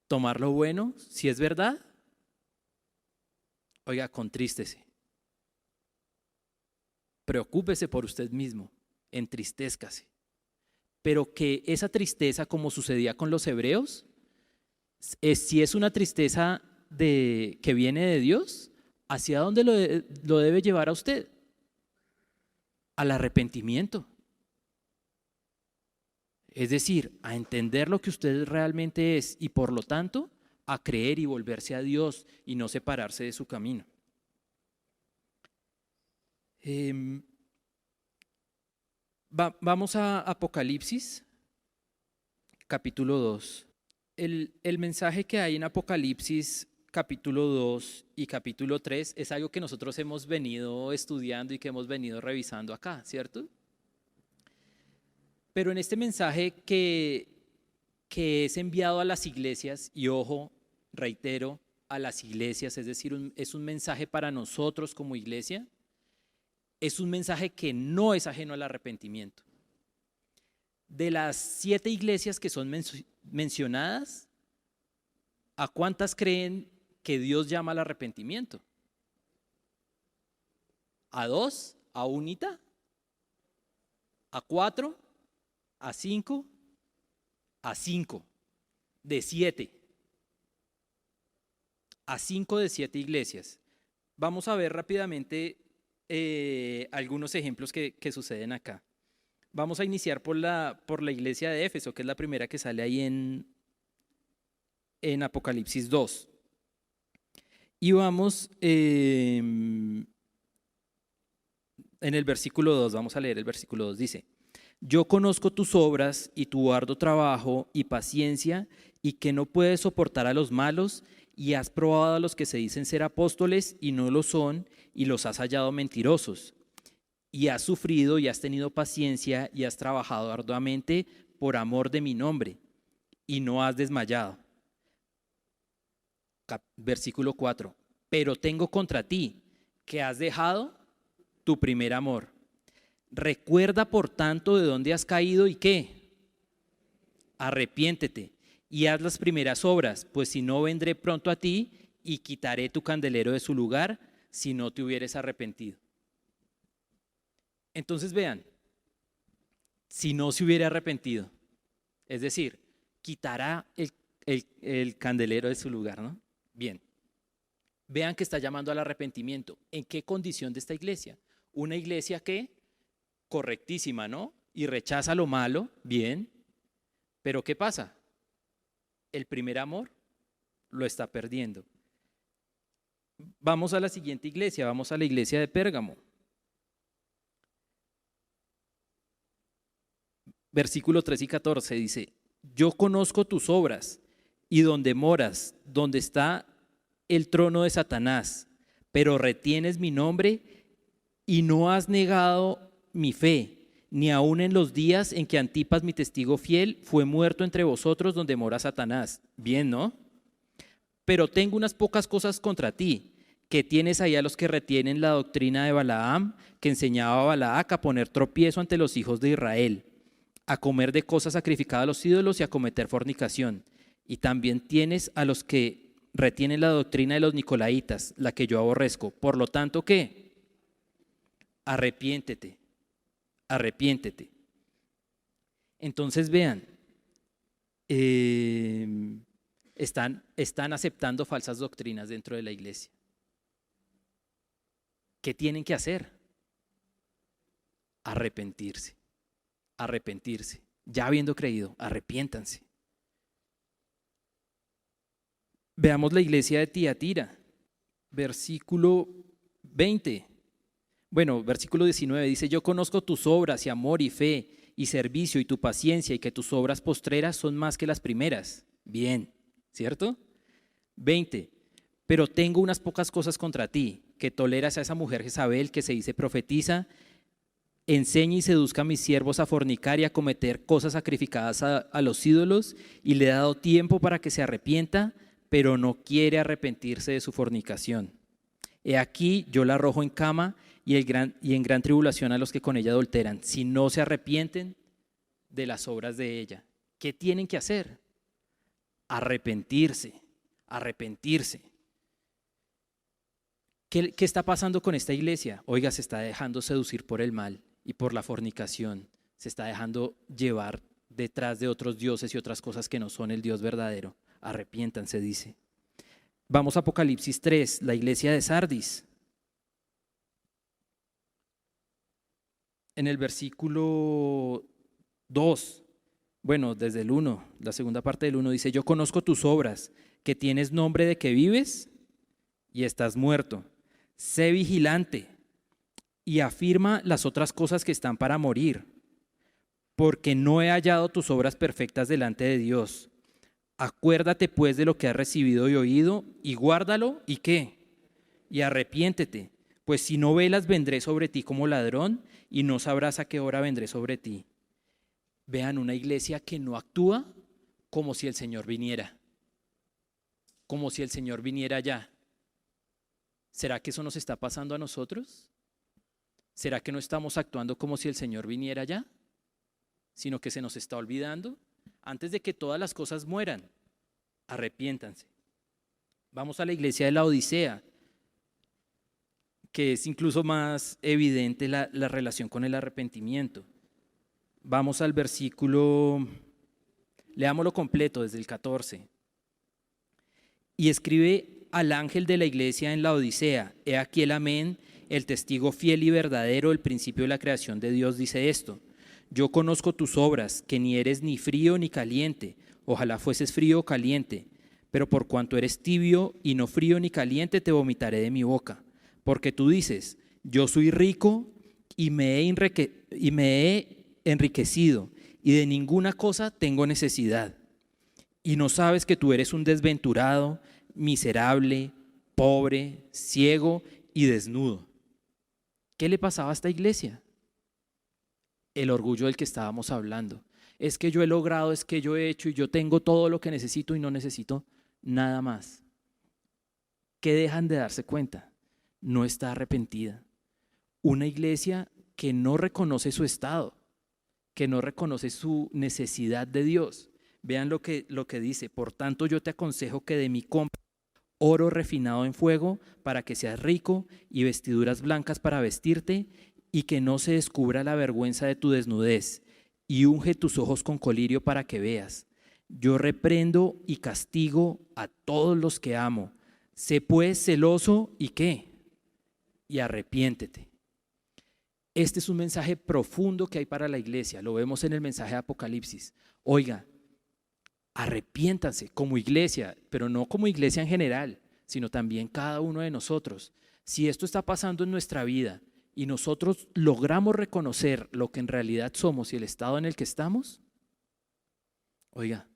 tomar lo bueno, si es verdad. Oiga, contrístese. Preocúpese por usted mismo, entristézcase. Pero que esa tristeza, como sucedía con los hebreos, si es una tristeza que viene de Dios, ¿hacia dónde lo debe llevar a usted? Al arrepentimiento. Es decir, a entender lo que usted realmente es y por lo tanto a creer y volverse a Dios y no separarse de su camino. Vamos a Apocalipsis, capítulo 2. El mensaje que hay en Apocalipsis, capítulo 2 y capítulo 3 es algo que nosotros hemos venido estudiando y que hemos venido revisando acá, ¿cierto? Pero en este mensaje que es enviado a las iglesias, y ojo, reitero, a las iglesias, es decir, es un mensaje para nosotros como iglesia, es un mensaje que no es ajeno al arrepentimiento. De las 7 iglesias que son mencionadas, ¿a cuántas creen que Dios llama al arrepentimiento? ¿A 2? ¿A unita? ¿A 4? ¿A 5? A 5 de 7. A 5 de 7 iglesias. Vamos a ver rápidamente algunos ejemplos que suceden acá. Vamos a iniciar por la iglesia de Éfeso, que es la primera que sale ahí en Apocalipsis 2. Y vamos en el versículo 2, vamos a leer el versículo 2, dice: yo conozco tus obras y tu arduo trabajo y paciencia y que no puedes soportar a los malos, y has probado a los que se dicen ser apóstoles y no lo son, y los has hallado mentirosos. Y has sufrido y has tenido paciencia y has trabajado arduamente por amor de mi nombre, y no has desmayado. Versículo 4. Pero tengo contra ti que has dejado tu primer amor. Recuerda, por tanto, de dónde has caído y qué. Arrepiéntete y haz las primeras obras, pues si no, vendré pronto a ti y quitaré tu candelero de su lugar si no te hubieres arrepentido. Entonces vean, si no se hubiera arrepentido, es decir, quitará el candelero de su lugar, ¿no? Bien, vean que está llamando al arrepentimiento. ¿En qué condición de esta iglesia? Una iglesia que, correctísima, ¿no? Y rechaza lo malo, bien, pero ¿qué pasa? El primer amor lo está perdiendo. Vamos a la siguiente iglesia, vamos a la iglesia de Pérgamo. Versículo 3 y 14 dice: yo conozco tus obras y donde moras, donde está el trono de Satanás, pero retienes mi nombre y no has negado mi fe, ni aun en los días en que Antipas, mi testigo fiel, fue muerto entre vosotros donde mora Satanás. Bien, ¿no? Pero tengo unas pocas cosas contra ti, que tienes ahí a los que retienen la doctrina de Balaam, que enseñaba a Balac a poner tropiezo ante los hijos de Israel, a comer de cosas sacrificadas a los ídolos y a cometer fornicación. Y también tienes a los que retienen la doctrina de los nicolaitas, la que yo aborrezco. Por lo tanto, ¿qué? Arrepiéntete, arrepiéntete. Entonces vean, están aceptando falsas doctrinas dentro de la iglesia. ¿Qué tienen que hacer? Arrepentirse, arrepentirse. Ya habiendo creído, arrepiéntanse. Veamos la iglesia de Tiatira, versículo 20. Bueno, versículo 19 dice: yo conozco tus obras y amor y fe y servicio y tu paciencia, y que tus obras postreras son más que las primeras. Bien, ¿cierto? 20. Pero tengo unas pocas cosas contra ti, que toleras a esa mujer Jezabel que se dice profetiza, enseña y seduzca a mis siervos a fornicar y a cometer cosas sacrificadas a los ídolos, y le he dado tiempo para que se arrepienta, pero no quiere arrepentirse de su fornicación. He aquí, yo la arrojo en cama y en gran tribulación a los que con ella adulteran, si no se arrepienten de las obras de ella. ¿Qué tienen que hacer? Arrepentirse, arrepentirse. ¿Qué está pasando con esta iglesia? Oiga, se está dejando seducir por el mal y por la fornicación. Se está dejando llevar detrás de otros dioses y otras cosas que no son el Dios verdadero. Arrepiéntanse, dice. Vamos a Apocalipsis 3, la iglesia de Sardis. En el versículo 2, bueno, desde el 1, la segunda parte del 1 dice: yo conozco tus obras, que tienes nombre de que vives y estás muerto. Sé vigilante y afirma las otras cosas que están para morir, porque no he hallado tus obras perfectas delante de Dios. Acuérdate pues de lo que has recibido y oído, y guárdalo, ¿y qué? Y arrepiéntete, pues si no velas vendré sobre ti como ladrón, y no sabrás a qué hora vendré sobre ti. Vean, una iglesia que no actúa como si el Señor viniera, como si el Señor viniera ya. ¿Será que eso nos está pasando a nosotros? ¿Será que no estamos actuando como si el Señor viniera ya? Sino que se nos está olvidando. Antes de que todas las cosas mueran, arrepiéntanse. Vamos a la iglesia de la Odisea, que es incluso más evidente la relación con el arrepentimiento. Vamos al versículo, leámoslo completo desde el 14. Y escribe al ángel de la iglesia en la Odisea: he aquí el amén, el testigo fiel y verdadero, el principio de la creación de Dios, dice esto: yo conozco tus obras, que ni eres ni frío ni caliente. Ojalá fueses frío o caliente, pero por cuanto eres tibio y no frío ni caliente, te vomitaré de mi boca. Porque tú dices: yo soy rico y me he enriquecido, y de ninguna cosa tengo necesidad, y no sabes que tú eres un desventurado, miserable, pobre, ciego y desnudo. ¿Qué le pasaba a esta iglesia? El orgullo del que estábamos hablando. Es que yo he logrado, es que yo he hecho y yo tengo todo lo que necesito y no necesito nada más. ¿Qué dejan de darse cuenta? No está arrepentida. Una iglesia que no reconoce su estado, que no reconoce su necesidad de Dios. Vean lo que dice: por tanto yo te aconsejo que de mí compres oro refinado en fuego para que seas rico, y vestiduras blancas para vestirte, y que no se descubra la vergüenza de tu desnudez, y unge tus ojos con colirio para que veas. Yo reprendo y castigo a todos los que amo. Sé pues celoso y ¿qué? Y arrepiéntete. Este es un mensaje profundo que hay para la iglesia. Lo vemos en el mensaje de Apocalipsis. Oiga, arrepiéntanse como iglesia, pero no como iglesia en general, sino también cada uno de nosotros. Si esto está pasando en nuestra vida y nosotros logramos reconocer lo que en realidad somos y el estado en el que estamos, oiga,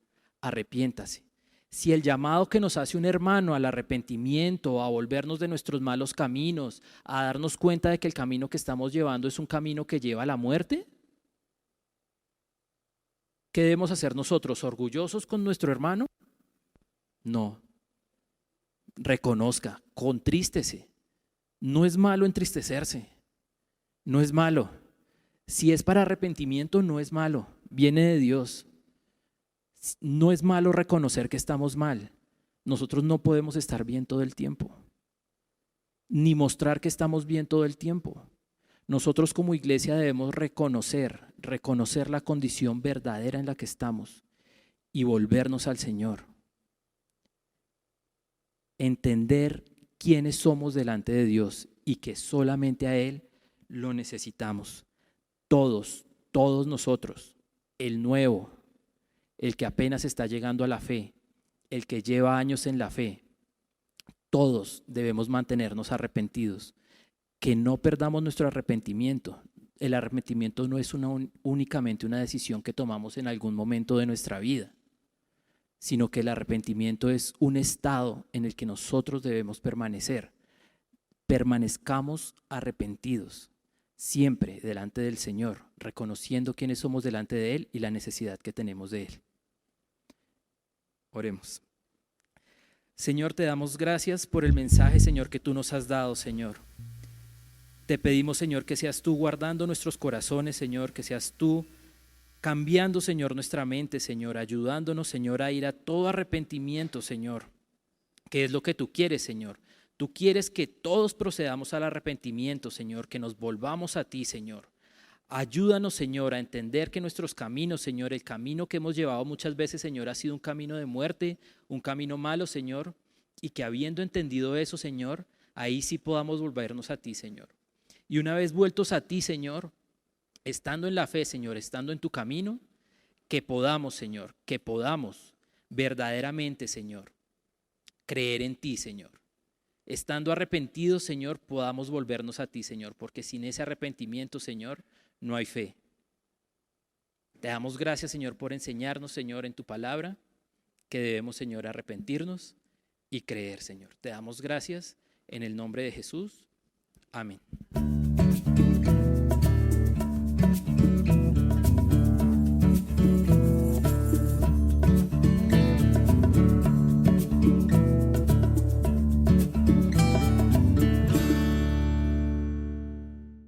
arrepiéntase. Si el llamado que nos hace un hermano al arrepentimiento, a volvernos de nuestros malos caminos, a darnos cuenta de que el camino que estamos llevando es un camino que lleva a la muerte, ¿qué debemos hacer nosotros? ¿Orgullosos con nuestro hermano? No. Reconozca, contrístese. No es malo entristecerse. No es malo. Si es para arrepentimiento, no es malo. Viene de Dios. No es malo reconocer que estamos mal. Nosotros no podemos estar bien todo el tiempo, ni mostrar que estamos bien todo el tiempo. Nosotros como iglesia debemos reconocer la condición verdadera en la que estamos y volvernos al Señor. Entender quiénes somos delante de Dios y que solamente a Él lo necesitamos. Todos nosotros, el nuevo, el que apenas está llegando a la fe, el que lleva años en la fe, todos debemos mantenernos arrepentidos. Que no perdamos nuestro arrepentimiento. El arrepentimiento no es únicamente una decisión que tomamos en algún momento de nuestra vida, sino que el arrepentimiento es un estado en el que nosotros debemos permanecer. Permanezcamos arrepentidos, siempre delante del Señor, reconociendo quiénes somos delante de Él y la necesidad que tenemos de Él. Oremos. Señor, te damos gracias por el mensaje, Señor, que tú nos has dado, Señor. Te pedimos, Señor, que seas tú guardando nuestros corazones, Señor, que seas tú cambiando, Señor, nuestra mente, Señor, ayudándonos, Señor, a ir a todo arrepentimiento, Señor, que es lo que tú quieres, Señor. Tú quieres que todos procedamos al arrepentimiento, Señor, que nos volvamos a ti, Señor. Ayúdanos, Señor, a entender que nuestros caminos, Señor, el camino que hemos llevado muchas veces, Señor, ha sido un camino de muerte, un camino malo, Señor, y que habiendo entendido eso, Señor, ahí sí podamos volvernos a ti, Señor. Y una vez vueltos a ti, Señor, estando en la fe, Señor, estando en tu camino, que podamos, Señor, que podamos verdaderamente, Señor, creer en ti, Señor. Estando arrepentidos, Señor, podamos volvernos a ti, Señor, porque sin ese arrepentimiento, Señor, no hay fe. Te damos gracias, Señor, por enseñarnos, Señor, en tu palabra, que debemos, Señor, arrepentirnos y creer, Señor. Te damos gracias en el nombre de Jesús. Amén.